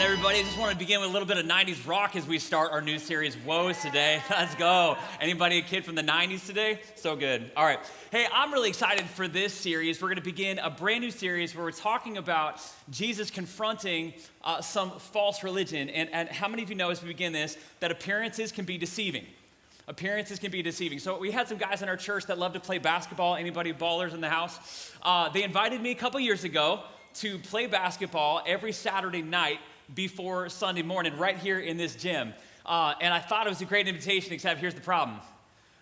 Everybody. I just want to begin with a little bit of 90s rock as we start our new series, Woes, today. Let's go. Anybody a kid from the 90s today? So good. All right. Hey, I'm really excited for this series. We're going to begin a brand new series where we're talking about Jesus confronting some false religion. And how many of you know as we begin this that appearances can be deceiving? Appearances can be deceiving. So we had some guys in our church that love to play basketball. Anybody ballers in the house? They invited me a couple years ago to play basketball every Saturday night before Sunday morning right here in this gym. And I thought it was a great invitation, except here's the problem.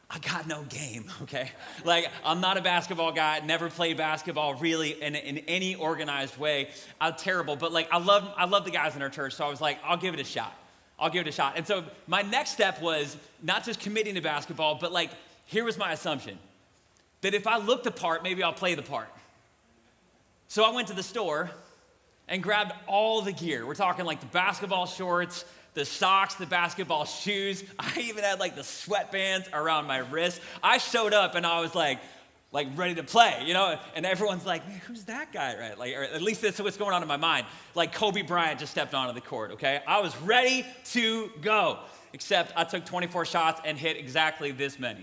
I got no game, okay? Like, I'm not a basketball guy, never played basketball really in any organized way. I'm terrible, but like, I love the guys in our church, so I was like, I'll give it a shot. And so my next step was not just committing to basketball, but like, here was my assumption, that if I look the part, maybe I'll play the part. So I went to the store and grabbed all the gear. We're talking like the basketball shorts, the socks, the basketball shoes. I even had like the sweatbands around my wrist. I showed up and I was like ready to play, you know? And everyone's like, man, who's that guy, right? Like, or at least that's what's going on in my mind. Like Kobe Bryant just stepped onto the court, okay? I was ready to go, except I took 24 shots and hit exactly this many.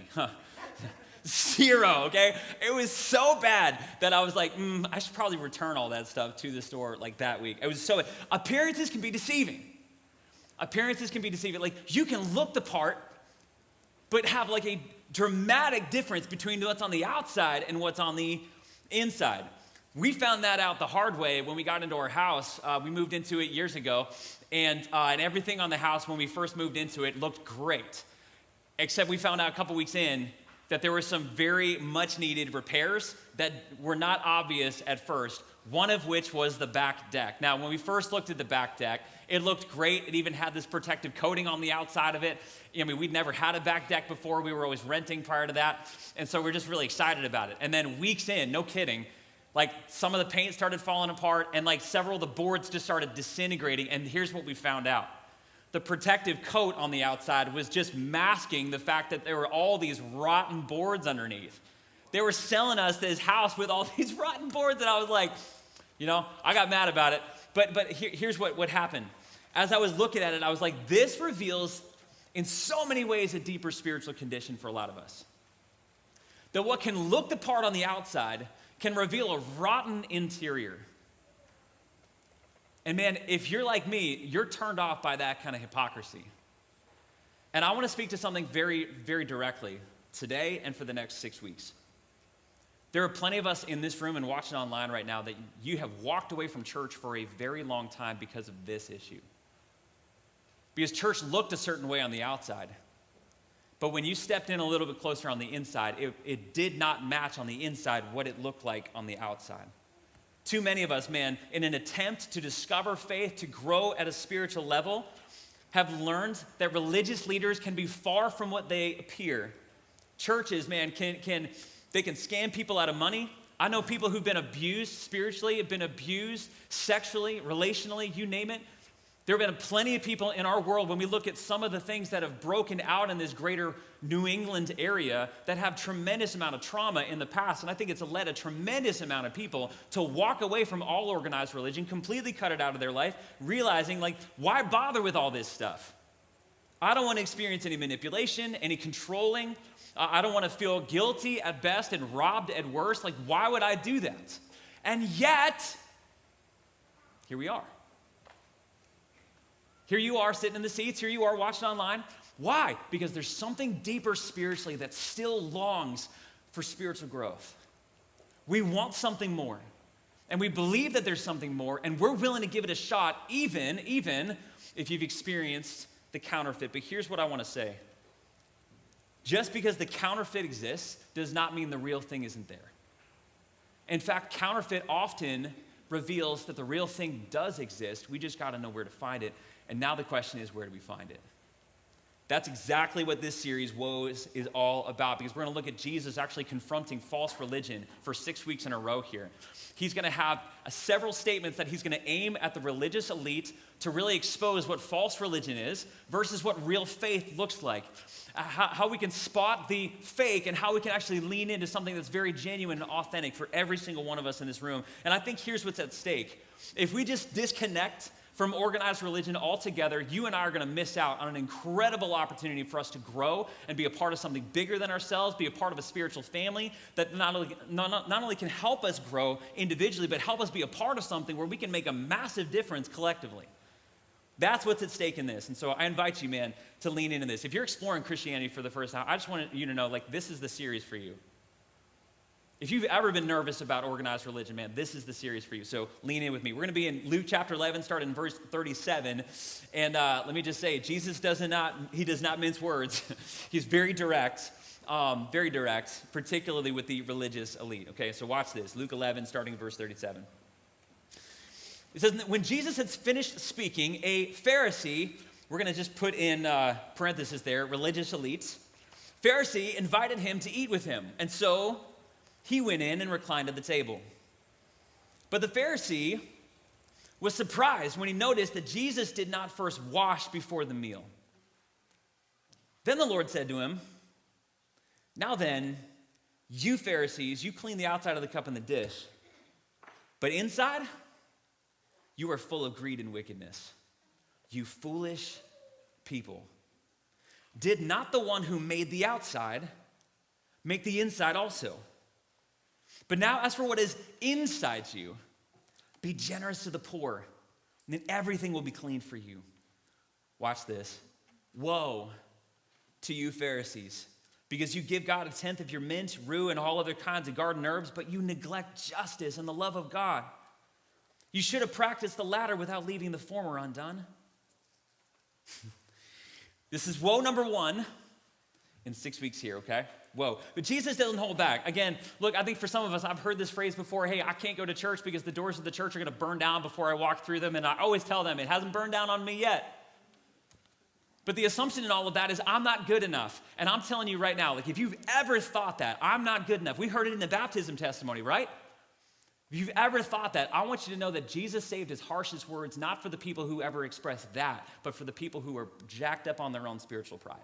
0, okay? It was so bad that I was like, I should probably return all that stuff to the store like that week. It was so, appearances can be deceiving. Appearances can be deceiving. Like, you can look the part, but have like a dramatic difference between what's on the outside and what's on the inside. We found that out the hard way when we got into our house. We moved into it years ago, and everything on the house when we first moved into it looked great, except we found out a couple weeks in that there were some very much needed repairs that were not obvious at first, one of which was the back deck. Now, when we first looked at the back deck, it looked great. It even had this protective coating on the outside of it. I mean, we'd never had a back deck before. We were always renting prior to that. And so we're just really excited about it. And then weeks in, no kidding, like some of the paint started falling apart and like several of the boards just started disintegrating. And here's what we found out. The protective coat on the outside was just masking the fact that there were all these rotten boards underneath. They were selling us this house with all these rotten boards, and I was like, I got mad about it. But here's what happened. As I was looking at it, I was like, this reveals in so many ways a deeper spiritual condition for a lot of us. That what can look the part on the outside can reveal a rotten interior. And man, if you're like me, you're turned off by that kind of hypocrisy. And I want to speak to something very, very directly today and for the next 6 weeks. There are plenty of us in this room and watching online right now that you have walked away from church for a very long time because of this issue. Because church looked a certain way on the outside, but when you stepped in a little bit closer on the inside, it did not match on the inside what it looked like on the outside. Too many of us, man, in an attempt to discover faith, to grow at a spiritual level, have learned that religious leaders can be far from what they appear. Churches, man, can scam people out of money. I know people who've been abused spiritually, have been abused sexually, relationally, you name it. There have been plenty of people in our world, when we look at some of the things that have broken out in this greater New England area, that have tremendous amount of trauma in the past. And I think it's led a tremendous amount of people to walk away from all organized religion, completely cut it out of their life, realizing like, why bother with all this stuff? I don't want to experience any manipulation, any controlling. I don't want to feel guilty at best and robbed at worst. Like, why would I do that? And yet, here we are. Here you are sitting in the seats. Here you are watching online. Why? Because there's something deeper spiritually that still longs for spiritual growth. We want something more. And we believe that there's something more, and we're willing to give it a shot, even if you've experienced the counterfeit. But here's what I want to say. Just because the counterfeit exists does not mean the real thing isn't there. In fact, counterfeit often reveals that the real thing does exist. We just got to know where to find it. And now the question is, where do we find it? That's exactly what this series, Woes, is all about, because we're going to look at Jesus actually confronting false religion for 6 weeks in a row here. He's going to have several statements that he's going to aim at the religious elite to really expose what false religion is versus what real faith looks like. How we can spot the fake and how we can actually lean into something that's very genuine and authentic for every single one of us in this room. And I think here's what's at stake. If we just disconnect from organized religion altogether, you and I are going to miss out on an incredible opportunity for us to grow and be a part of something bigger than ourselves, be a part of a spiritual family that not only can help us grow individually, but help us be a part of something where we can make a massive difference collectively. That's what's at stake in this. And so I invite you, man, to lean into this. If you're exploring Christianity for the first time, I just want you to know, like, this is the series for you. If you've ever been nervous about organized religion, man, this is the series for you. So lean in with me. We're going to be in Luke chapter 11, starting in verse 37. And let me just say, Jesus does not mince words. He's very direct, particularly with the religious elite. Okay, so watch this. Luke 11, starting in verse 37. It says, when Jesus had finished speaking, a Pharisee, we're going to just put in parentheses there, religious elites, Pharisee invited him to eat with him. And so he went in and reclined at the table. But the Pharisee was surprised when he noticed that Jesus did not first wash before the meal. Then the Lord said to him, now then, you Pharisees, you clean the outside of the cup and the dish, but inside, you are full of greed and wickedness. You foolish people. Did not the one who made the outside make the inside also? But now, as for what is inside you, be generous to the poor, and then everything will be clean for you. Watch this. Woe to you, Pharisees, because you give God a tenth of your mint, rue, and all other kinds of garden herbs, but you neglect justice and the love of God. You should have practiced the latter without leaving the former undone. This is woe number one in 6 weeks here, okay? Whoa. But Jesus doesn't hold back. Again, look, I think for some of us, I've heard this phrase before, hey, I can't go to church because the doors of the church are going to burn down before I walk through them. And I always tell them, it hasn't burned down on me yet. But the assumption in all of that is I'm not good enough. And I'm telling you right now, like if you've ever thought that, I'm not good enough. We heard it in the baptism testimony, right? If you've ever thought that, I want you to know that Jesus saved his harshest words, not for the people who ever expressed that, but for the people who are jacked up on their own spiritual pride.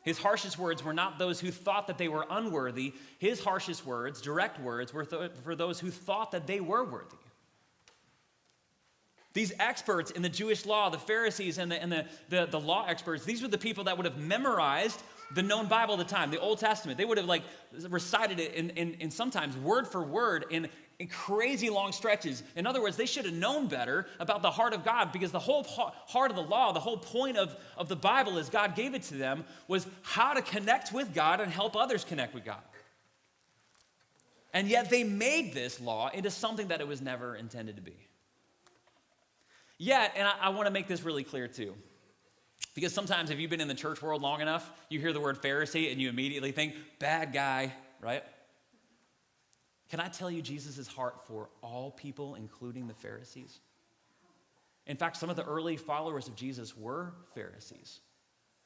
His harshest words were not those who thought that they were unworthy. His harshest words, direct words, were for those who thought that they were worthy. These experts in the Jewish law, the Pharisees and the law experts, these were the people that would have memorized the known Bible at the time, the Old Testament. They would have like recited it in sometimes word for word in crazy long stretches. In other words, they should have known better about the heart of God, because the whole heart of the law, the whole point of the Bible as God gave it to them, was how to connect with God and help others connect with God. And yet they made this law into something that it was never intended to be. Yet, and I want to make this really clear too, because sometimes if you've been in the church world long enough, you hear the word Pharisee and you immediately think, bad guy, right? Can I tell you Jesus' heart for all people, including the Pharisees? In fact, some of the early followers of Jesus were Pharisees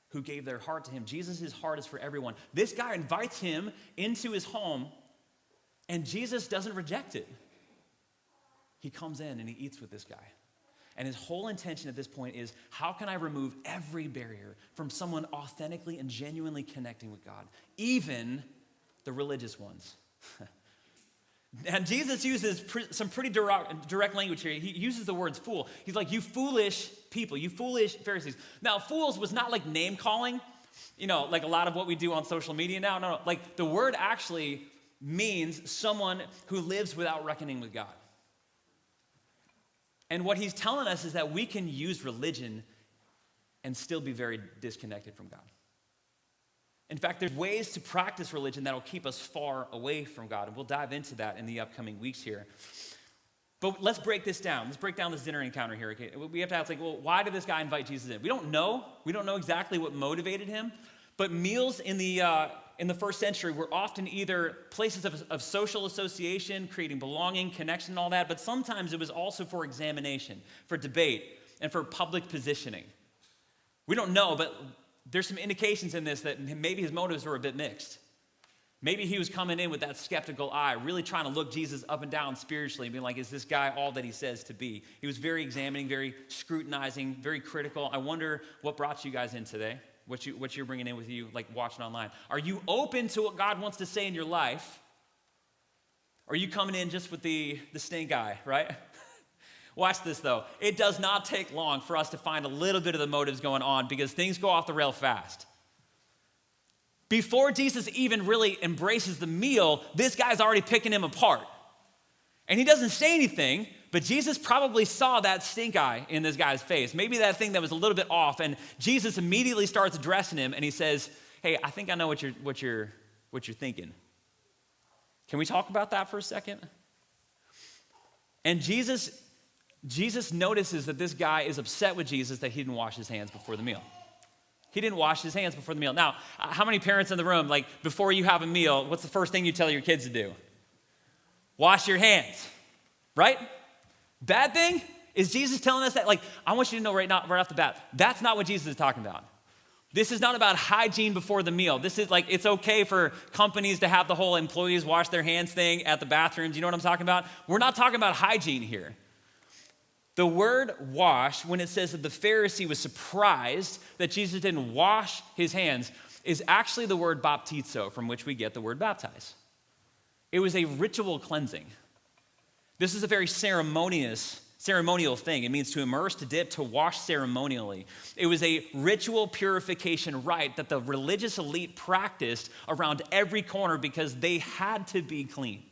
who gave their heart to him. Jesus' heart is for everyone. This guy invites him into his home, and Jesus doesn't reject it. He comes in and he eats with this guy. And his whole intention at this point is, how can I remove every barrier from someone authentically and genuinely connecting with God, even the religious ones? And Jesus uses some pretty direct language here. He uses the words fool. He's like, you foolish people, you foolish Pharisees. Now, fools was not like name calling, like a lot of what we do on social media now. No, like the word actually means someone who lives without reckoning with God. And what he's telling us is that we can use religion and still be very disconnected from God. In fact, there's ways to practice religion that'll keep us far away from God, and we'll dive into that in the upcoming weeks here. But let's break this down. Let's break down this dinner encounter here. Okay? We have to ask, well, why did this guy invite Jesus in? We don't know. We don't know exactly what motivated him, but meals in the first century were often either places of social association, creating belonging, connection, and all that, but sometimes it was also for examination, for debate, and for public positioning. We don't know, but there's some indications in this that maybe his motives were a bit mixed. Maybe he was coming in with that skeptical eye, really trying to look Jesus up and down spiritually, being like, is this guy all that he says to be? He was very examining, very scrutinizing, very critical. I wonder what brought you guys in today. What you're bringing in with you, like watching online. Are you open to what God wants to say in your life? Or are you coming in just with the stink eye, right? Watch this though. It does not take long for us to find a little bit of the motives going on because things go off the rail fast. Before Jesus even really embraces the meal, this guy's already picking him apart. And he doesn't say anything, but Jesus probably saw that stink eye in this guy's face. Maybe that thing that was a little bit off, and Jesus immediately starts addressing him and he says, hey, I think I know what you're thinking. Can we talk about that for a second? And Jesus notices that this guy is upset with Jesus that he didn't wash his hands before the meal. He didn't wash his hands before the meal. Now, how many parents in the room, like before you have a meal, what's the first thing you tell your kids to do? Wash your hands, right? Bad thing? Is Jesus telling us that? Like, I want you to know right off the bat, that's not what Jesus is talking about. This is not about hygiene before the meal. This is like, it's okay for companies to have the whole employees wash their hands thing at the bathrooms. You know what I'm talking about? We're not talking about hygiene here. The word wash, when it says that the Pharisee was surprised that Jesus didn't wash his hands, is actually the word baptizo, from which we get the word baptize. It was a ritual cleansing. This is a very ceremonial thing. It means to immerse, to dip, to wash ceremonially. It was a ritual purification rite that the religious elite practiced around every corner because they had to be clean.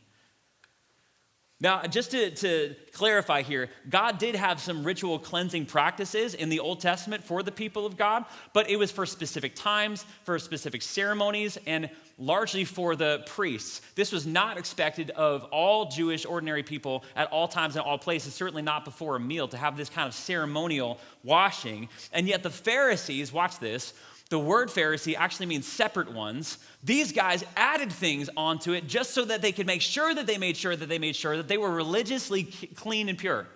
Now, just to clarify here, God did have some ritual cleansing practices in the Old Testament for the people of God, but it was for specific times, for specific ceremonies, and largely for the priests. This was not expected of all Jewish ordinary people at all times and all places, certainly not before a meal, to have this kind of ceremonial washing. And yet the Pharisees, watch this, the word Pharisee actually means separate ones. These guys added things onto it just so that they could make sure that they were religiously clean and pure.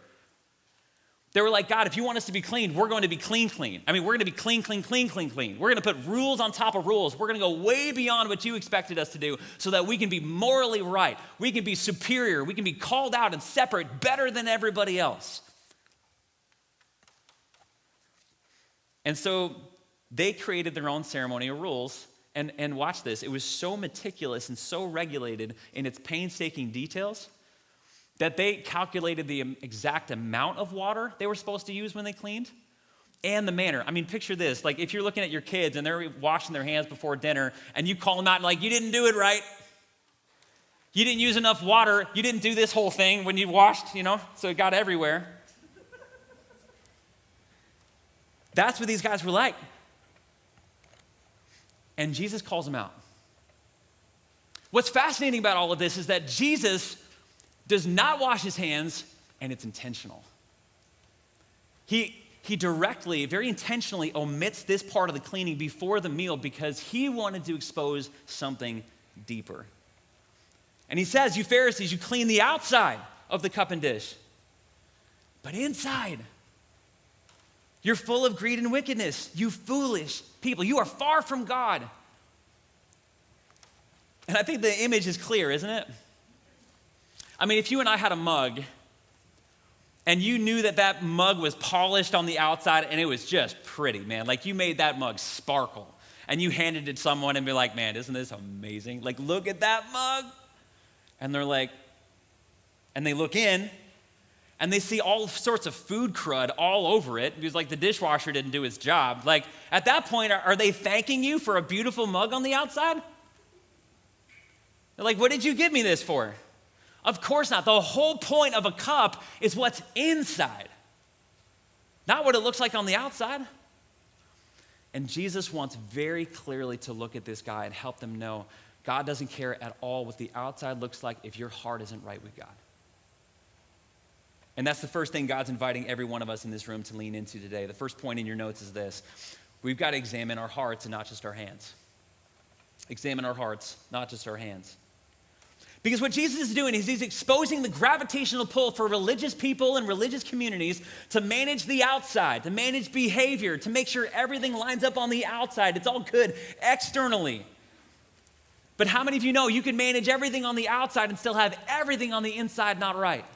They were like, God, if you want us to be clean, we're going to be clean. I mean, we're going to be clean. We're going to put rules on top of rules. We're going to go way beyond what you expected us to do so that we can be morally right. We can be superior. We can be called out and separate better than everybody else. And so they created their own ceremonial rules, and watch this. It was so meticulous and so regulated in its painstaking details that they calculated the exact amount of water they were supposed to use when they cleaned and the manner. I mean, picture this. Like if you're looking at your kids and they're washing their hands before dinner and you call them out and like, you didn't do it right. You didn't use enough water. You didn't do this whole thing when you washed, so it got everywhere. That's what these guys were like. And Jesus calls them out. What's fascinating about all of this is that Jesus does not wash his hands, and it's intentional. He directly, very intentionally omits this part of the cleaning before the meal because he wanted to expose something deeper. And he says, you Pharisees, you clean the outside of the cup and dish, but inside, you're full of greed and wickedness, you foolish people. You are far from God. And I think the image is clear, isn't it? I mean, if you and I had a mug, and you knew that mug was polished on the outside, and it was just pretty, man. Like, you made that mug sparkle, and you handed it to someone and be like, man, isn't this amazing? Like, look at that mug. And they're like, and they look in, and they see all sorts of food crud all over it because like the dishwasher didn't do its job. Like at that point, are they thanking you for a beautiful mug on the outside? They're like, what did you give me this for? Of course not. The whole point of a cup is what's inside, not what it looks like on the outside. And Jesus wants very clearly to look at this guy and help them know God doesn't care at all what the outside looks like if your heart isn't right with God. And that's the first thing God's inviting every one of us in this room to lean into today. The first point in your notes is this. We've got to examine our hearts and not just our hands. Examine our hearts, not just our hands. Because what Jesus is doing is he's exposing the gravitational pull for religious people and religious communities to manage the outside, to manage behavior, to make sure everything lines up on the outside. It's all good externally. But how many of you know you can manage everything on the outside and still have everything on the inside not right?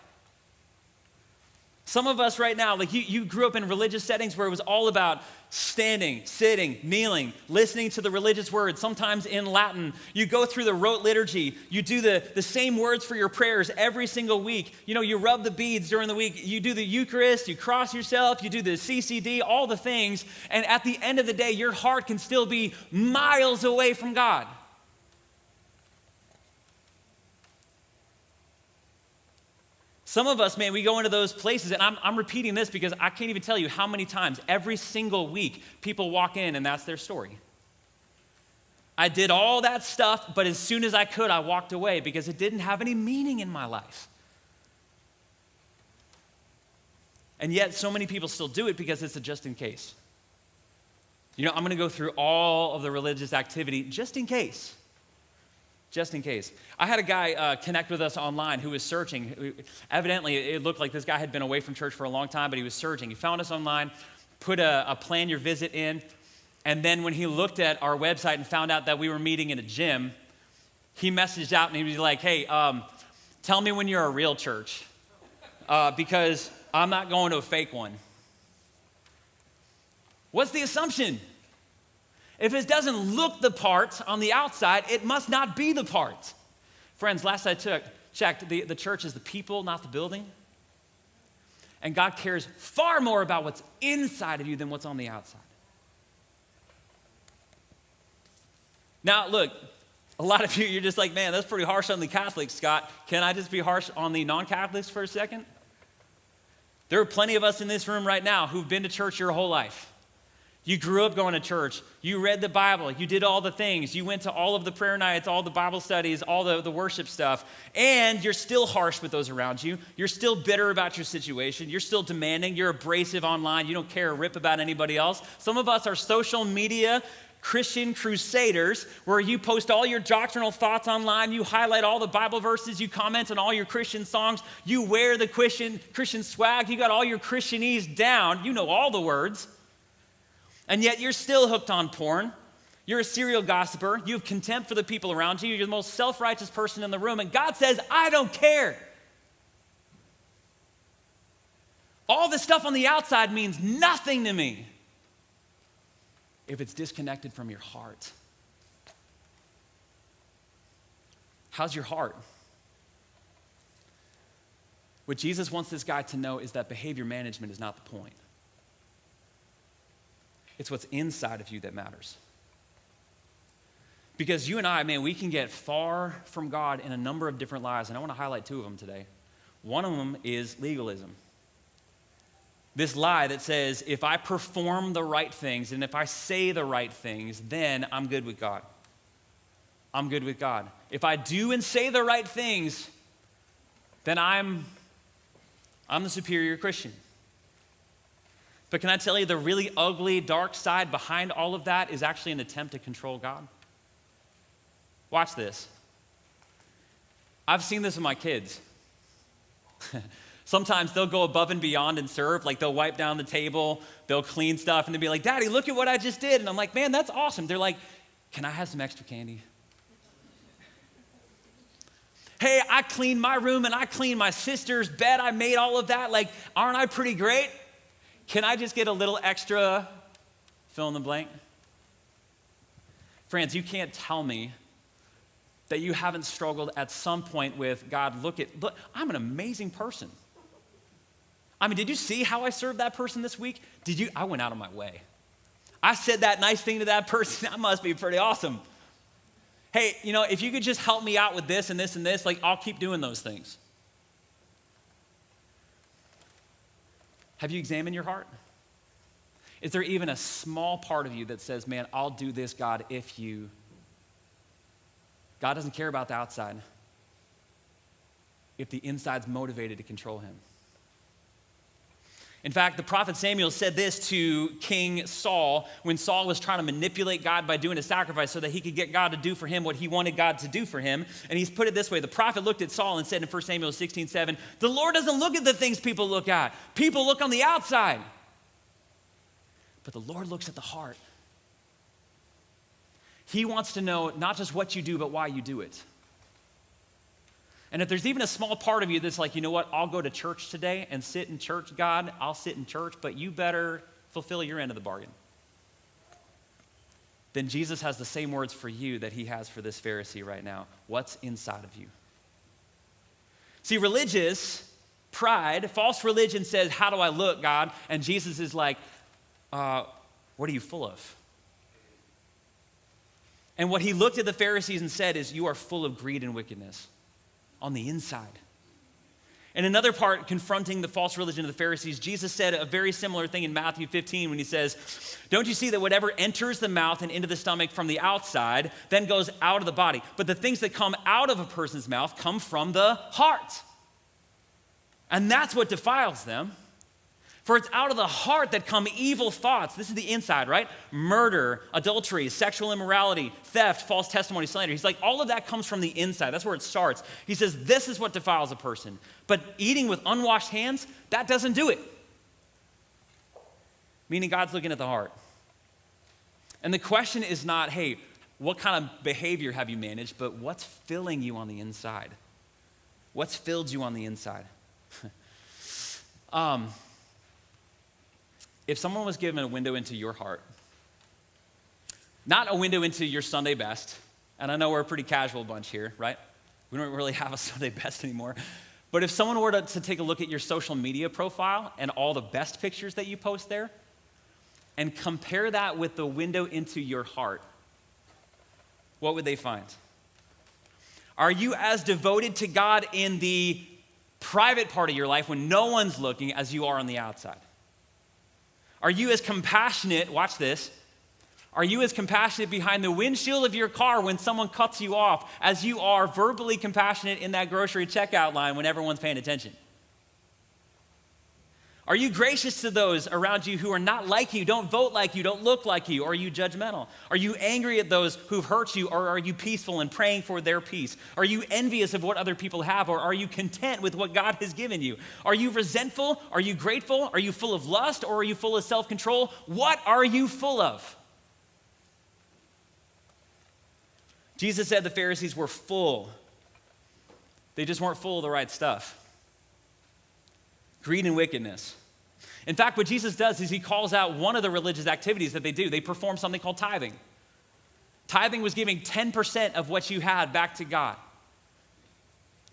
Some of us right now, like you grew up in religious settings where it was all about standing, sitting, kneeling, listening to the religious words, sometimes in Latin. You go through the rote liturgy. You do the same words for your prayers every single week. You know, you rub the beads during the week. You do the Eucharist, you cross yourself, you do the CCD, all the things. And at the end of the day, your heart can still be miles away from God. Some of us, man, we go into those places, and I'm repeating this because I can't even tell you how many times every single week people walk in and that's their story. I did all that stuff, but as soon as I could, I walked away because it didn't have any meaning in my life. And yet so many people still do it because it's a just in case. You know, I'm going to go through all of the religious activity just in case. Just in case. I had a guy connect with us online who was searching. Evidently, it looked like this guy had been away from church for a long time, but he was searching. He found us online, put a plan your visit in, and then when he looked at our website and found out that we were meeting in a gym, he messaged out and he was like, hey, tell me when you're a real church, because I'm not going to a fake one. What's the assumption? If it doesn't look the part on the outside, it must not be the part. Friends, last I checked, the church is the people, not the building. And God cares far more about what's inside of you than what's on the outside. Now, look, a lot of you, you're just like, man, that's pretty harsh on the Catholics, Scott. Can I just be harsh on the non-Catholics for a second? There are plenty of us in this room right now who've been to church your whole life. You grew up going to church. You read the Bible. You did all the things. You went to all of the prayer nights, all the Bible studies, all the worship stuff. And you're still harsh with those around you. You're still bitter about your situation. You're still demanding. You're abrasive online. You don't care a rip about anybody else. Some of us are social media Christian crusaders where you post all your doctrinal thoughts online. You highlight all the Bible verses. You comment on all your Christian songs. You wear the Christian swag. You got all your Christianese down. You know all the words. And yet you're still hooked on porn. You're a serial gossiper. You have contempt for the people around you. You're the most self-righteous person in the room. And God says, I don't care. All this stuff on the outside means nothing to me if it's disconnected from your heart. How's your heart? What Jesus wants this guy to know is that behavior management is not the point. It's what's inside of you that matters. Because you and I, man, we can get far from God in a number of different lies, and I want to highlight two of them today. One of them is legalism. This lie that says, if I perform the right things and if I say the right things, then I'm good with God. I'm good with God. If I do and say the right things, then I'm the superior Christian. But can I tell you, the really ugly, dark side behind all of that is actually an attempt to control God. Watch this. I've seen this with my kids. Sometimes they'll go above and beyond and serve, like they'll wipe down the table, they'll clean stuff, and they'll be like, Daddy, look at what I just did. And I'm like, man, that's awesome. They're like, can I have some extra candy? Hey, I cleaned my room and I cleaned my sister's bed. I made all of that. Like, aren't I pretty great? Can I just get a little extra fill in the blank? Friends, you can't tell me that you haven't struggled at some point with, God, look, I'm an amazing person. I mean, did you see how I served that person this week? I went out of my way. I said that nice thing to that person. That must be pretty awesome. Hey, you know, if you could just help me out with this and this and this, like I'll keep doing those things. Have you examined your heart? Is there even a small part of you that says, man, I'll do this, God, if you... God doesn't care about the outside if the inside's motivated to control him. In fact, the prophet Samuel said this to King Saul when Saul was trying to manipulate God by doing a sacrifice so that he could get God to do for him what he wanted God to do for him. And he's put it this way. The prophet looked at Saul and said in 1 Samuel 16:7, the Lord doesn't look at the things people look at. People look on the outside. But the Lord looks at the heart. He wants to know not just what you do, but why you do it. And if there's even a small part of you that's like, you know what, I'll go to church today and sit in church, God, I'll sit in church, but you better fulfill your end of the bargain. Then Jesus has the same words for you that he has for this Pharisee right now. What's inside of you? See, religious pride, false religion says, how do I look, God? And Jesus is like, what are you full of? And what he looked at the Pharisees and said is, you are full of greed and wickedness on the inside. In another part, confronting the false religion of the Pharisees, Jesus said a very similar thing in Matthew 15 when he says, don't you see that whatever enters the mouth and into the stomach from the outside then goes out of the body? But the things that come out of a person's mouth come from the heart. And that's what defiles them. For it's out of the heart that come evil thoughts. This is the inside, right? Murder, adultery, sexual immorality, theft, false testimony, slander. He's like, all of that comes from the inside. That's where it starts. He says, this is what defiles a person. But eating with unwashed hands, that doesn't do it. Meaning God's looking at the heart. And the question is not, hey, what kind of behavior have you managed, but what's filling you on the inside? What's filled you on the inside? If someone was given a window into your heart, not a window into your Sunday best, and I know we're a pretty casual bunch here, right? We don't really have a Sunday best anymore. But if someone were to take a look at your social media profile and all the best pictures that you post there, and compare that with the window into your heart, what would they find? Are you as devoted to God in the private part of your life when no one's looking as you are on the outside? Are you as compassionate, watch this, are you as compassionate behind the windshield of your car when someone cuts you off as you are verbally compassionate in that grocery checkout line when everyone's paying attention? Are you gracious to those around you who are not like you, don't vote like you, don't look like you? Or are you judgmental? Are you angry at those who've hurt you, or are you peaceful and praying for their peace? Are you envious of what other people have, or are you content with what God has given you? Are you resentful? Are you grateful? Are you full of lust, or are you full of self-control? What are you full of? Jesus said the Pharisees were full. They just weren't full of the right stuff. Greed and wickedness. In fact, what Jesus does is he calls out one of the religious activities that they do. They perform something called tithing. Tithing was giving 10% of what you had back to God.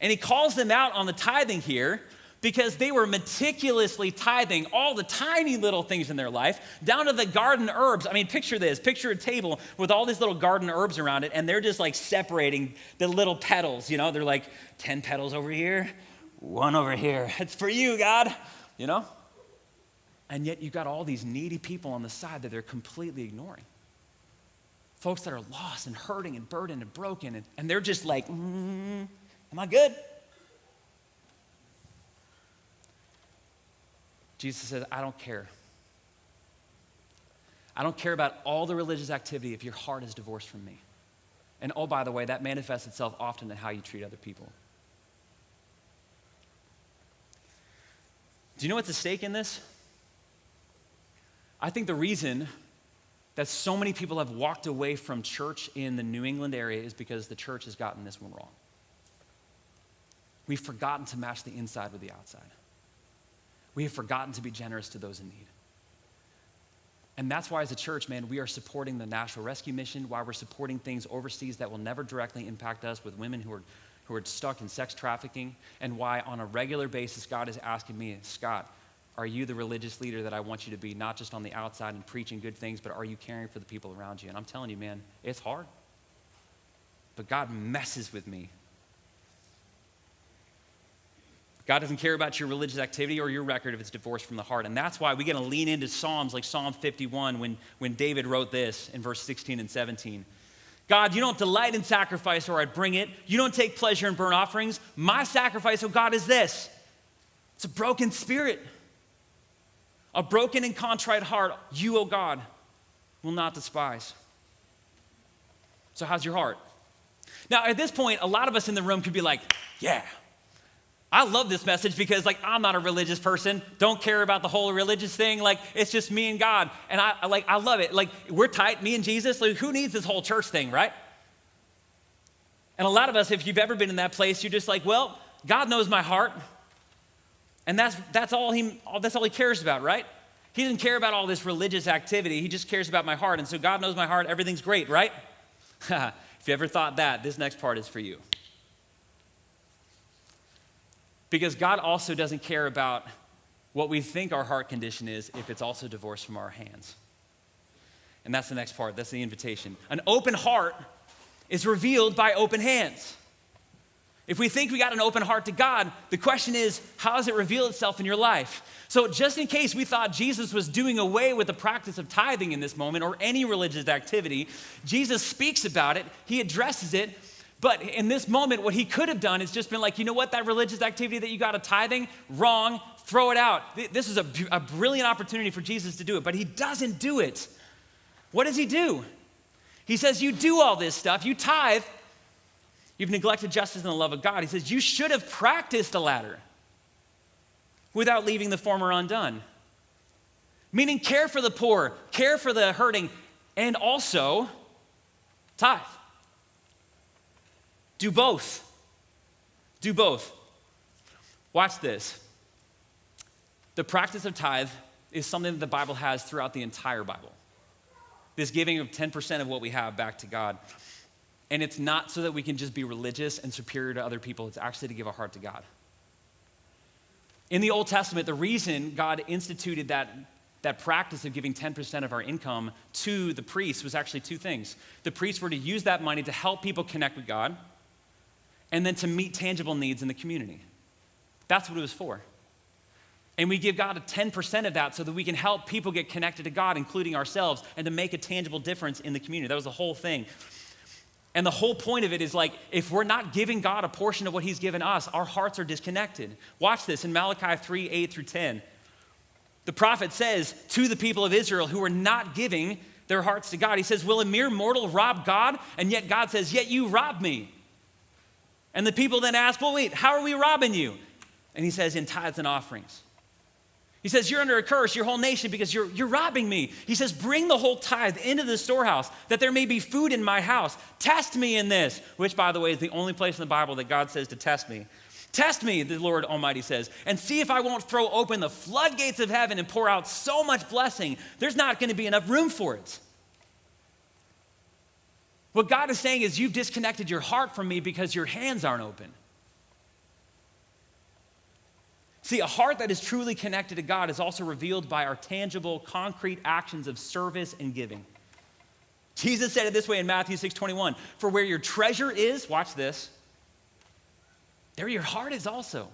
And he calls them out on the tithing here because they were meticulously tithing all the tiny little things in their life, down to the garden herbs. I mean, picture this. Picture a table with all these little garden herbs around it, and they're just like separating the little petals. You know, they're like 10 petals over here, 1 over here. It's for you, God, you know? And yet you got all these needy people on the side that they're completely ignoring. Folks that are lost and hurting and burdened and broken, and they're just like, am I good? Jesus says, I don't care. I don't care about all the religious activity if your heart is divorced from me. And oh, by the way, that manifests itself often in how you treat other people. Do you know what's at stake in this? I think the reason that so many people have walked away from church in the New England area is because the church has gotten this one wrong. We've forgotten to match the inside with the outside. We have forgotten to be generous to those in need. And that's why as a church, man, we are supporting the National Rescue Mission, why we're supporting things overseas that will never directly impact us with women who are stuck in sex trafficking, and why on a regular basis God is asking me, Scott, are you the religious leader that I want you to be, not just on the outside and preaching good things, but are you caring for the people around you? And I'm telling you, man, it's hard. But God messes with me. God doesn't care about your religious activity or your record if it's divorced from the heart. And that's why we got to lean into Psalms like Psalm 51 when David wrote this in verse 16 and 17. God, you don't delight in sacrifice or I'd bring it. You don't take pleasure in burnt offerings. My sacrifice, oh God, is this. It's a broken spirit. A broken and contrite heart, you, oh God, will not despise. So how's your heart? Now, at this point, a lot of us in the room could be like, yeah, I love this message because like I'm not a religious person, don't care about the whole religious thing, like it's just me and God, and I love it. Like we're tight, me and Jesus, like who needs this whole church thing, right? And a lot of us, if you've ever been in that place, you're just like, well, God knows my heart. And that's all he cares about, right? He doesn't care about all this religious activity. He just cares about my heart. And so God knows my heart. Everything's great, right? If you ever thought that, this next part is for you. Because God also doesn't care about what we think our heart condition is if it's also divorced from our hands. And that's the next part. That's the invitation. An open heart is revealed by open hands. If we think we got an open heart to God, the question is, how does it reveal itself in your life? So just in case we thought Jesus was doing away with the practice of tithing in this moment or any religious activity, Jesus speaks about it, he addresses it, but in this moment, what he could have done is just been like, you know what, that religious activity that you got a tithing, wrong, throw it out. This is a brilliant opportunity for Jesus to do it, but he doesn't do it. What does he do? He says, you do all this stuff, you tithe, you've neglected justice and the love of God. He says, you should have practiced the latter without leaving the former undone. Meaning care for the poor, care for the hurting, and also tithe. Do both. Do both. Watch this. The practice of tithe is something that the Bible has throughout the entire Bible. This giving of 10% of what we have back to God. And it's not so that we can just be religious and superior to other people. It's actually to give our heart to God. In the Old Testament, the reason God instituted that practice of giving 10% of our income to the priests was actually two things. The priests were to use that money to help people connect with God and then to meet tangible needs in the community. That's what it was for. And we give God a 10% of that so that we can help people get connected to God, including ourselves, and to make a tangible difference in the community. That was the whole thing. And the whole point of it is like, if we're not giving God a portion of what he's given us, our hearts are disconnected. Watch this in Malachi 3, 8 through 10. The prophet says to the people of Israel who are not giving their hearts to God, he says, will a mere mortal rob God? And yet God says, yet you rob me. And the people then ask, well, wait, how are we robbing you? And he says, in tithes and offerings. He says, you're under a curse, your whole nation, because you're robbing me. He says, bring the whole tithe into the storehouse, that there may be food in my house. Test me in this, which, by the way, is the only place in the Bible that God says to test me. Test me, the Lord Almighty says, and see if I won't throw open the floodgates of heaven and pour out so much blessing, there's not going to be enough room for it. What God is saying is, you've disconnected your heart from me because your hands aren't open. See, a heart that is truly connected to God is also revealed by our tangible, concrete actions of service and giving. Jesus said it this way in Matthew 6:21, for where your treasure is, watch this, there your heart is also.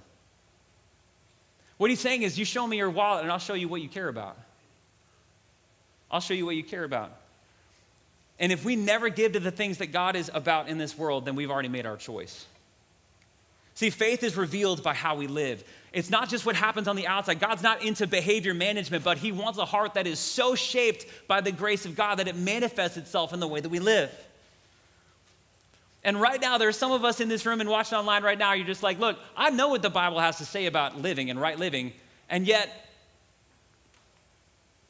What he's saying is, you show me your wallet and I'll show you what you care about. I'll show you what you care about. And if we never give to the things that God is about in this world, then we've already made our choice. See, faith is revealed by how we live. It's not just what happens on the outside. God's not into behavior management, but he wants a heart that is so shaped by the grace of God that it manifests itself in the way that we live. And right now, there are some of us in this room and watching online right now, you're just like, look, I know what the Bible has to say about living and right living, and yet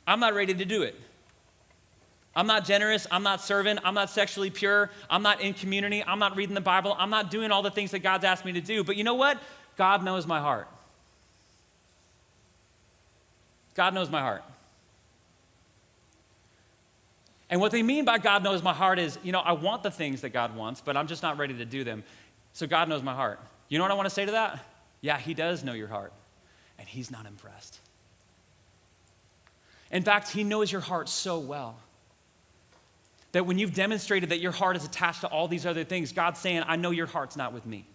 I'm not ready to do it. I'm not generous, I'm not serving, I'm not sexually pure, I'm not in community, I'm not reading the Bible, I'm not doing all the things that God's asked me to do. But you know what? God knows my heart. God knows my heart. And what they mean by God knows my heart is, I want the things that God wants, but I'm just not ready to do them. So God knows my heart. You know what I want to say to that? Yeah, he does know your heart, and he's not impressed. In fact, he knows your heart so well that when you've demonstrated that your heart is attached to all these other things, God's saying, I know your heart's not with me.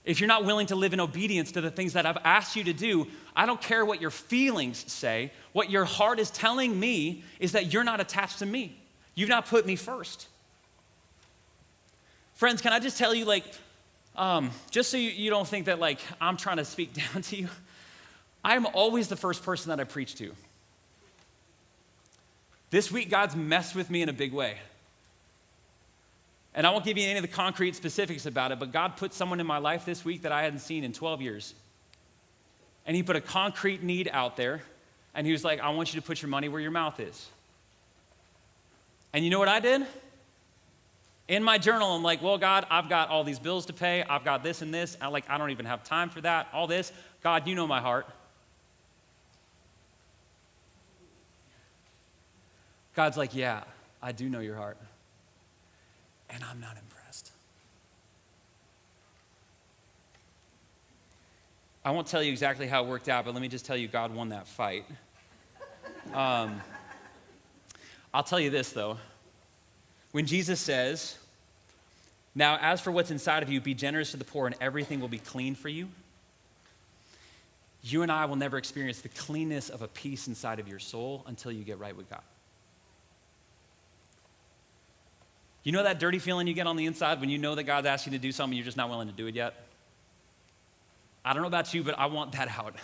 If you're not willing to live in obedience to the things that I've asked you to do, I don't care what your feelings say. What your heart is telling me is that you're not attached to me. You've not put me first. Friends, can I just tell you, just so you don't think that I'm trying to speak down to you, I'm always the first person that I preach to. This week, God's messed with me in a big way. And I won't give you any of the concrete specifics about it, but God put someone in my life this week that I hadn't seen in 12 years. And he put a concrete need out there, and he was like, I want you to put your money where your mouth is. And you know what I did? In my journal, I'm like, well, God, I've got all these bills to pay. I've got this and this. I don't even have time for that, all this. God, you know my heart. God's like, yeah, I do know your heart. And I'm not impressed. I won't tell you exactly how it worked out, but let me just tell you God won that fight. I'll tell you this, though. When Jesus says, now as for what's inside of you, be generous to the poor and everything will be clean for you, you and I will never experience the cleanness of a peace inside of your soul until you get right with God. You know that dirty feeling you get on the inside when you know that God's asked you to do something and you're just not willing to do it yet? I don't know about you, but I want that out.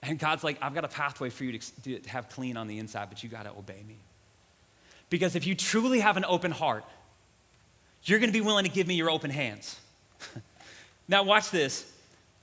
And God's like, I've got a pathway for you to have clean on the inside, but you got to obey me. Because if you truly have an open heart, you're going to be willing to give me your open hands. Now watch this.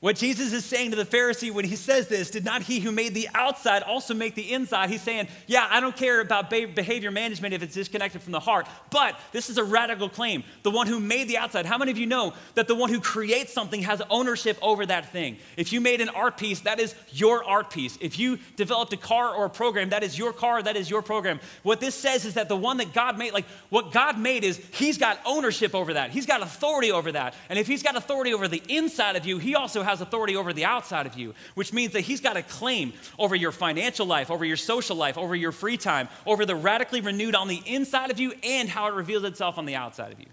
What Jesus is saying to the Pharisee when he says this, did not he who made the outside also make the inside? He's saying, yeah, I don't care about behavior management if it's disconnected from the heart, but this is a radical claim. The one who made the outside, how many of you know that the one who creates something has ownership over that thing? If you made an art piece, that is your art piece. If you developed a car or a program, that is your car, that is your program. What this says is that the one that God made, like what God made is he's got ownership over that. He's got authority over that. And if he's got authority over the inside of you, he also has authority over the outside of you, which means that he's got a claim over your financial life, over your social life, over your free time, over the radically renewed on the inside of you and how it reveals itself on the outside of you.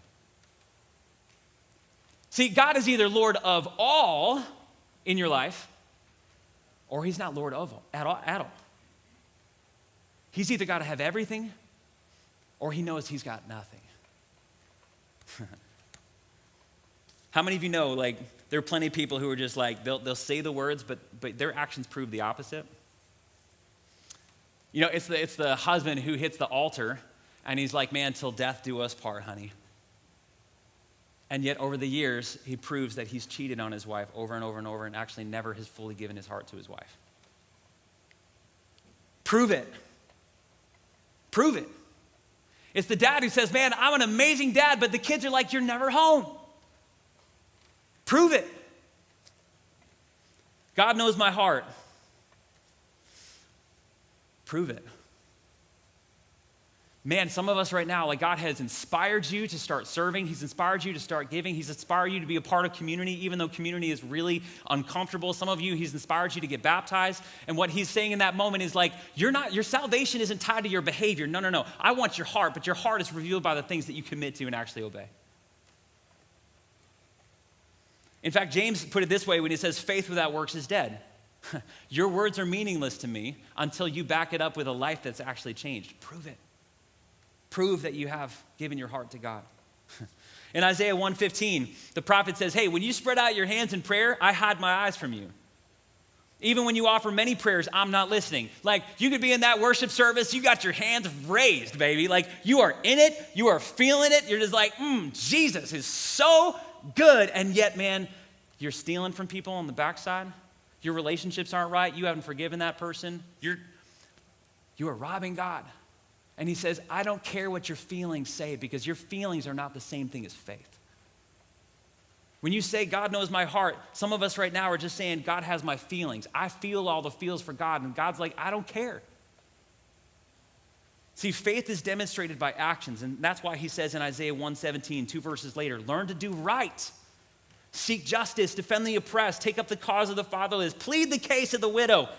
See, God is either Lord of all in your life, or he's not Lord of all, at all. He's either got to have everything, or he knows he's got nothing. How many of you know, like, there are plenty of people who are just like, they'll say the words, but their actions prove the opposite? You know, it's the husband who hits the altar, and he's like, man, till death do us part, honey. And yet over the years, he proves that he's cheated on his wife over and over and over and actually never has fully given his heart to his wife. Prove it. Prove it. It's the dad who says, man, I'm an amazing dad, but the kids are like, you're never home. Prove it. God knows my heart. Prove it. Man, some of us right now, like God has inspired you to start serving. He's inspired you to start giving. He's inspired you to be a part of community, even though community is really uncomfortable. Some of you, he's inspired you to get baptized. And what he's saying in that moment is like, your salvation isn't tied to your behavior. No. I want your heart, but your heart is revealed by the things that you commit to and actually obey. In fact, James put it this way when he says, faith without works is dead. Your words are meaningless to me until you back it up with a life that's actually changed. Prove it. Prove that you have given your heart to God. In Isaiah 1:15, the prophet says, hey, when you spread out your hands in prayer, I hide my eyes from you. Even when you offer many prayers, I'm not listening. Like, you could be in that worship service, you got your hands raised, baby. Like, you are in it, you are feeling it. You're just like, Jesus is so good. And yet, man, you're stealing from people on the backside. Your relationships aren't right. You haven't forgiven that person. You are robbing God. And he says, I don't care what your feelings say, because your feelings are not the same thing as faith. When you say God knows my heart, some of us right now are just saying God has my feelings. I feel all the feels for God, and God's like, I don't care. See, faith is demonstrated by actions, and that's why he says in Isaiah 1:17, 2 verses later, learn to do right. Seek justice, defend the oppressed, take up the cause of the fatherless, plead the case of the widow.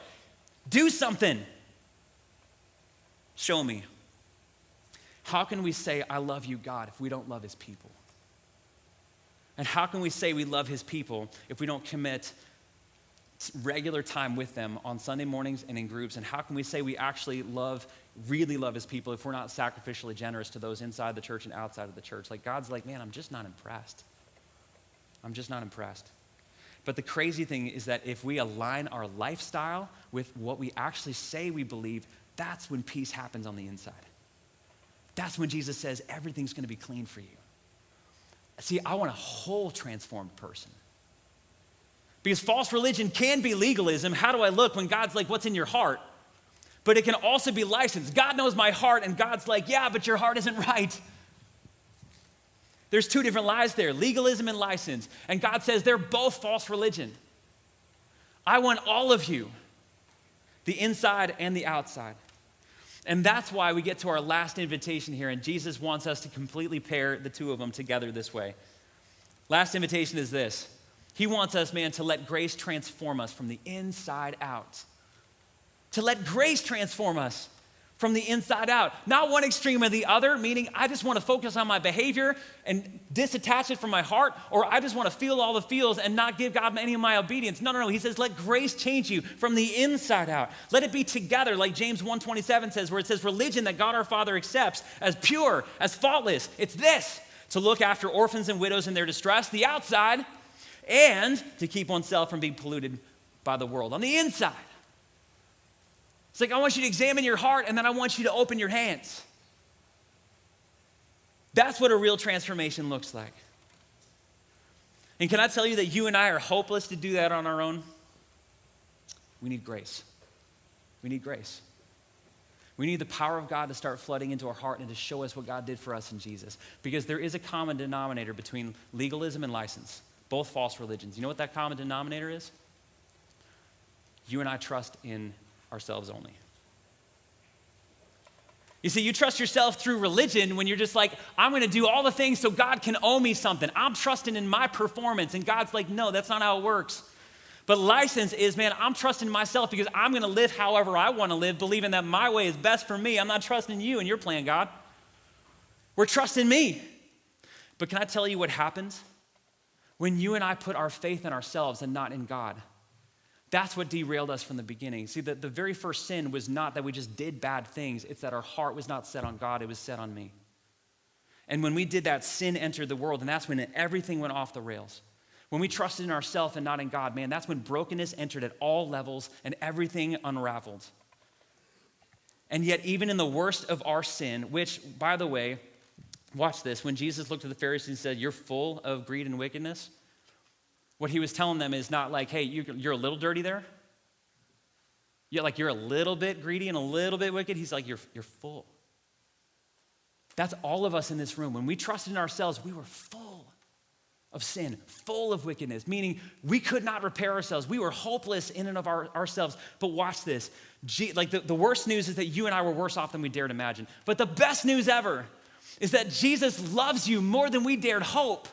Do something. Show me. How can we say, I love you, God, if we don't love his people? And how can we say we love his people if we don't commit regular time with them on Sunday mornings and in groups? And how can we say we actually really love his people if we're not sacrificially generous to those inside the church and outside of the church? Like, God's like, man, I'm just not impressed. I'm just not impressed. But the crazy thing is that if we align our lifestyle with what we actually say we believe, that's when peace happens on the inside. That's when Jesus says everything's going to be clean for you. See, I want a whole transformed person. Because false religion can be legalism. How do I look when God's like, what's in your heart? But it can also be license. God knows my heart, and God's like, yeah, but your heart isn't right. There's two different lies there, legalism and license. And God says they're both false religion. I want all of you, the inside and the outside. And that's why we get to our last invitation here, and Jesus wants us to completely pair the two of them together this way. Last invitation is this. He wants us, man, to let grace transform us from the inside out. To let grace transform us from the inside out. Not one extreme or the other, meaning I just want to focus on my behavior and disattach it from my heart, or I just want to feel all the feels and not give God any of my obedience. No. He says, let grace change you from the inside out. Let it be together, like James 1:27 says, where it says, religion that God our Father accepts as pure, as faultless. It's this, to look after orphans and widows in their distress, the outside, and to keep oneself from being polluted by the world on the inside. It's like, I want you to examine your heart, and then I want you to open your hands. That's what a real transformation looks like. And can I tell you that you and I are hopeless to do that on our own? We need grace. We need grace. We need the power of God to start flooding into our heart and to show us what God did for us in Jesus. Because there is a common denominator between legalism and license, both false religions. You know what that common denominator is? You and I trust in ourselves only. You see, you trust yourself through religion when you're just like, I'm going to do all the things so God can owe me something. I'm trusting in my performance. And God's like, no, that's not how it works. But license is, man, I'm trusting myself because I'm going to live however I want to live, believing that my way is best for me. I'm not trusting you and your plan, God. We're trusting me. But can I tell you what happens? When you and I put our faith in ourselves and not in God, that's what derailed us from the beginning. See, the very first sin was not that we just did bad things. It's that our heart was not set on God. It was set on me. And when we did that, sin entered the world, and that's when everything went off the rails. When we trusted in ourselves and not in God, man, that's when brokenness entered at all levels and everything unraveled. And yet, even in the worst of our sin, which, by the way, watch this. When Jesus looked at the Pharisees and said, you're full of greed and wickedness, what he was telling them is not like, hey, you're a little dirty there. You're a little bit greedy and a little bit wicked. He's like, you're full. That's all of us in this room. When we trusted in ourselves, we were full of sin, full of wickedness, meaning we could not repair ourselves. We were hopeless in and of ourselves. But watch this. The worst news is that you and I were worse off than we dared imagine. But the best news ever is that Jesus loves you more than we dared hope.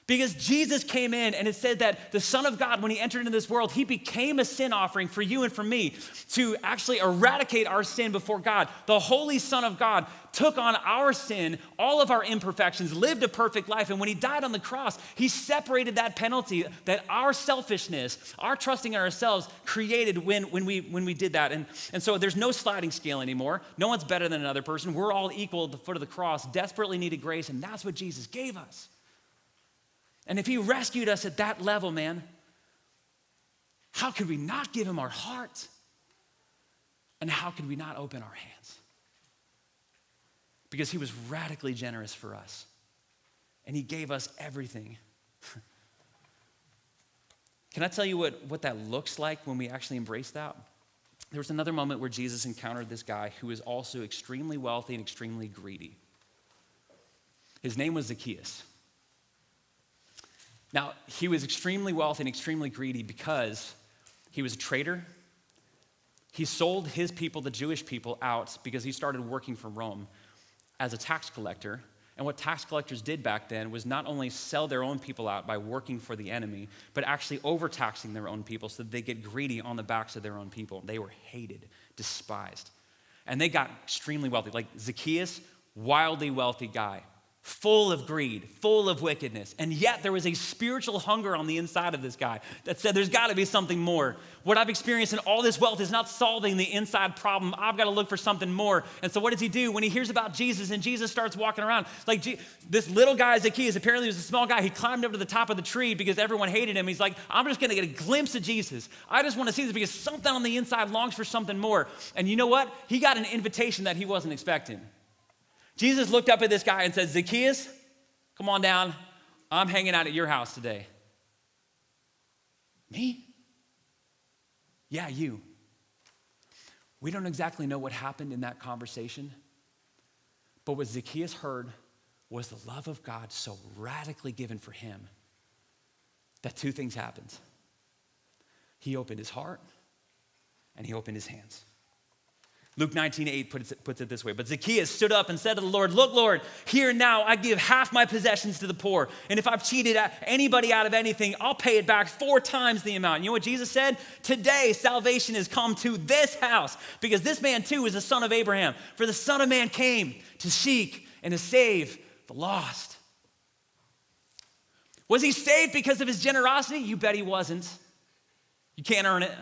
Because Jesus came in, and it said that the Son of God, when he entered into this world, he became a sin offering for you and for me to actually eradicate our sin before God. The Holy Son of God took on our sin, all of our imperfections, lived a perfect life, and when he died on the cross, he separated that penalty that our selfishness, our trusting in ourselves created when we did that. And so there's no sliding scale anymore. No one's better than another person. We're all equal at the foot of the cross, desperately needed grace, and that's what Jesus gave us. And if he rescued us at that level, man, how could we not give him our heart? And how could we not open our hands? Because he was radically generous for us. And he gave us everything. Can I tell you what that looks like when we actually embrace that? There was another moment where Jesus encountered this guy who was also extremely wealthy and extremely greedy. His name was Zacchaeus. Now, he was extremely wealthy and extremely greedy because he was a traitor. He sold his people, the Jewish people, out because he started working for Rome as a tax collector. And what tax collectors did back then was not only sell their own people out by working for the enemy, but actually overtaxing their own people so that they get greedy on the backs of their own people. They were hated, despised. And they got extremely wealthy. Like Zacchaeus, wildly wealthy guy. Full of greed, full of wickedness. And yet there was a spiritual hunger on the inside of this guy that said there's got to be something more. What I've experienced in all this wealth is not solving the inside problem. I've got to look for something more. And so what does he do when he hears about Jesus and Jesus starts walking around? Like this little guy, Zacchaeus, apparently he was a small guy. He climbed up to the top of the tree because everyone hated him. He's like, I'm just going to get a glimpse of Jesus. I just want to see this because something on the inside longs for something more. And you know what? He got an invitation that he wasn't expecting. Jesus looked up at this guy and said, Zacchaeus, come on down. I'm hanging out at your house today. Me? Yeah, you. We don't exactly know what happened in that conversation, but what Zacchaeus heard was the love of God so radically given for him that two things happened. He opened his heart and he opened his hands. Luke 19:8 puts it this way, but Zacchaeus stood up and said to the Lord, look, Lord, here now I give half my possessions to the poor. And if I've cheated anybody out of anything, I'll pay it back 4 times the amount. You know what Jesus said? Today salvation has come to this house because this man too is a son of Abraham. For the Son of Man came to seek and to save the lost. Was he saved because of his generosity? You bet he wasn't. You can't earn it.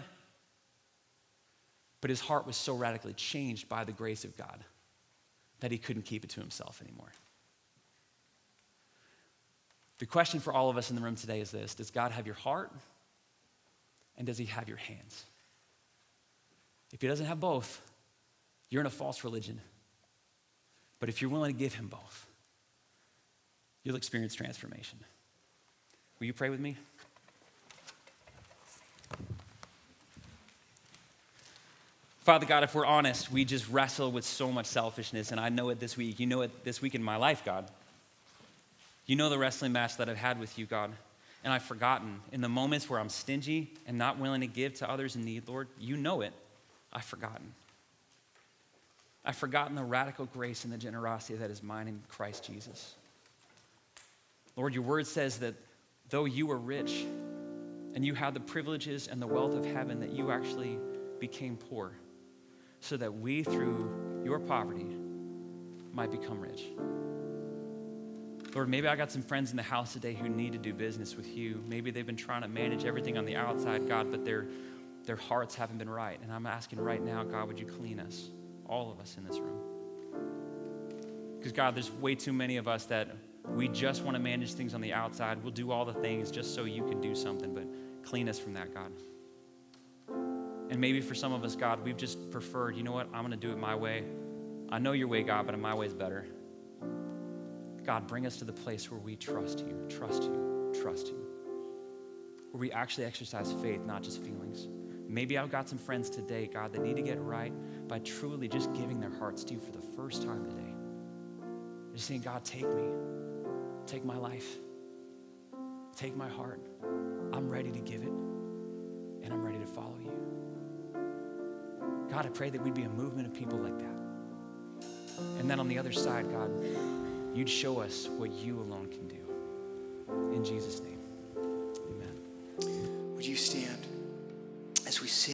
But his heart was so radically changed by the grace of God that he couldn't keep it to himself anymore. The question for all of us in the room today is this: does God have your heart and does he have your hands? If he doesn't have both, you're in a false religion. But if you're willing to give him both, you'll experience transformation. Will you pray with me? Father God, if we're honest, we just wrestle with so much selfishness, and I know it this week. You know it this week in my life, God. You know the wrestling match that I've had with you, God, and I've forgotten. In the moments where I'm stingy and not willing to give to others in need, Lord, you know it. I've forgotten. I've forgotten the radical grace and the generosity that is mine in Christ Jesus. Lord, your word says that though you were rich and you had the privileges and the wealth of heaven, that you actually became poor, so that we, through your poverty, might become rich. Lord, maybe I got some friends in the house today who need to do business with you. Maybe they've been trying to manage everything on the outside, God, but their hearts haven't been right. And I'm asking right now, God, would you clean us, all of us in this room? Because, God, there's way too many of us that we just want to manage things on the outside. We'll do all the things just so you can do something, but clean us from that, God. And maybe for some of us, God, we've just preferred, you know what, I'm going to do it my way. I know your way, God, but my way is better. God, bring us to the place where we trust you, trust you, trust you. Where we actually exercise faith, not just feelings. Maybe I've got some friends today, God, that need to get right by truly just giving their hearts to you for the first time today. Just saying, God, take me. Take my life. Take my heart. I'm ready to give it, and I'm ready to follow you. God, I pray that we'd be a movement of people like that. And then on the other side, God, you'd show us what you alone can do. In Jesus' name.